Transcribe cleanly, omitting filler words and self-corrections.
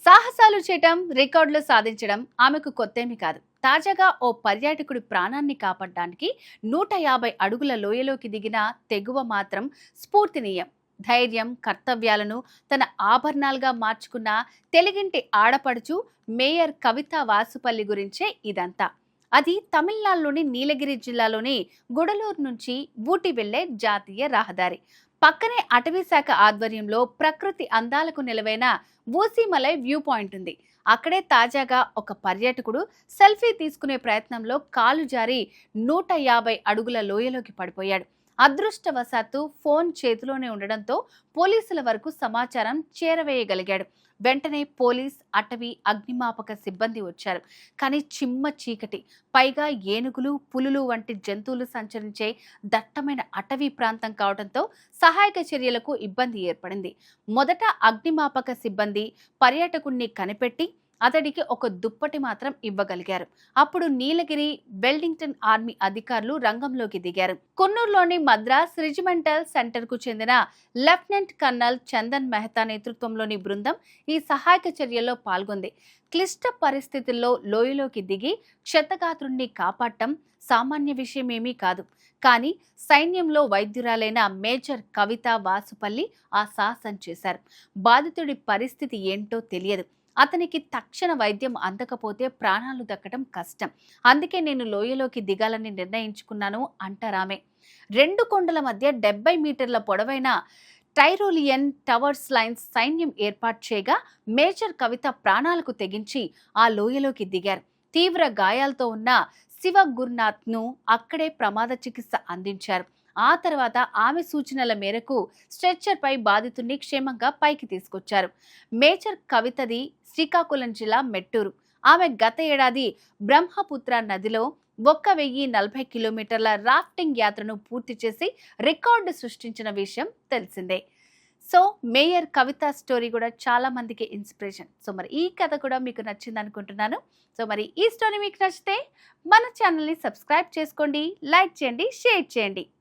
సాహసాలు చేయటం, రికార్డులు సాధించడం ఆమెకు కొత్తేమీ కాదు. తాజాగా ఓ పర్యాటకుడి ప్రాణాన్ని కాపాడడానికి 150 అడుగుల లోయలోకి దిగిన తెగువ మాత్రం స్ఫూర్తినీయం. ధైర్యం, కర్తవ్యాలను తన ఆభరణాలుగా మార్చుకున్న తెలుగింటి ఆడపడుచు మేయర్ కవిత వాసుపల్లి గురించే ఇదంతా. అది తమిళనాడులోని నీలగిరి జిల్లాలోని గుడలూరు నుంచి ఊటీ వెళ్లే జాతీయ రహదారి. పక్కనే అటవీ శాఖ ఆధ్వర్యంలో ప్రకృతి అందాలకు నిలవైన ఊసీమలై వ్యూ పాయింట్ ఉంది. అక్కడే తాజాగా ఒక పర్యాటకుడు సెల్ఫీ తీసుకునే ప్రయత్నంలో కాలు జారి 150 అడుగుల లోయలోకి పడిపోయాడు. అదృష్టవశాత్తు ఫోన్ చేతిలోనే ఉండడంతో పోలీసుల వరకు సమాచారం చేరవేయగలిగాడు. వెంటనే పోలీస్, అటవీ, అగ్నిమాపక సిబ్బంది వచ్చారు. కానీ చిమ్మ చీకటి, పైగా ఏనుగులు, పులులు వంటి జంతువులు సంచరించే దట్టమైన అటవీ ప్రాంతం కావడంతో సహాయక చర్యలకు ఇబ్బంది ఏర్పడింది. మొదట అగ్నిమాపక సిబ్బంది పర్యాటకుణ్ణి కనిపెట్టి అతడికి ఒక దుప్పటి మాత్రం ఇవ్వగలిగారు. అప్పుడు నీలగిరి, వెల్లింగ్టన్ ఆర్మీ అధికారులు రంగంలోకి దిగారు. కున్నూరులోని మద్రాస్ రెజిమెంటల్ సెంటర్ కు చెందిన లెఫ్టినెంట్ కర్నల్ చందన్ మెహతా నేతృత్వంలోని బృందం ఈ సహాయక చర్యల్లో పాల్గొంది. క్లిష్ట పరిస్థితుల్లో లోయలోకి దిగి క్షతగాత్రుణ్ణి కాపాడటం సామాన్య విషయమేమీ కాదు. కానీ సైన్యంలో వైద్యురాలైన మేజర్ కవిత వాసుపల్లి ఆ సాహసం చేశారు. బాధితుడి పరిస్థితి ఏంటో తెలియదు. అతనికి తక్షణ వైద్యం అందకపోతే ప్రాణాలు దక్కడం కష్టం. అందుకే నేను లోయలోకి దిగాలని నిర్ణయించుకున్నాను అంటారామె. 2 కొండల మధ్య 70 మీటర్ల పొడవైన టైరోలియన్ టవర్స్ లైన్స్ సైన్యం ఏర్పాటు చేయగా మేజర్ కవిత ప్రాణాలకు తెగించి ఆ లోయలోకి దిగారు. తీవ్ర గాయాలతో ఉన్న శివ గురునాథ్ను అక్కడే ప్రమాద చికిత్స అందించారు. ఆ తర్వాత ఆమె సూచనల మేరకు స్ట్రెచ్చర్ పై బాధితుడిని క్షేమంగా పైకి తీసుకొచ్చారు. మేజర్ కవితది శ్రీకాకుళం జిల్లా మెట్టూరు. ఆమె గత ఏడాది బ్రహ్మపుత్ర నదిలో 1040 కిలోమీటర్ల రాఫ్టింగ్ యాత్రను పూర్తి చేసి రికార్డు సృష్టించిన విషయం తెలిసిందే. సో మేయర్ కవిత స్టోరీ కూడా చాలా మందికి ఇన్స్పిరేషన్. సో మరి ఈ కథ కూడా మీకు నచ్చింది అనుకుంటున్నాను. సో మరి ఈ స్టోరీ మీకు నచ్చితే మన ఛానల్ని సబ్స్క్రైబ్ చేసుకోండి, లైక్ చేయండి, షేర్ చేయండి.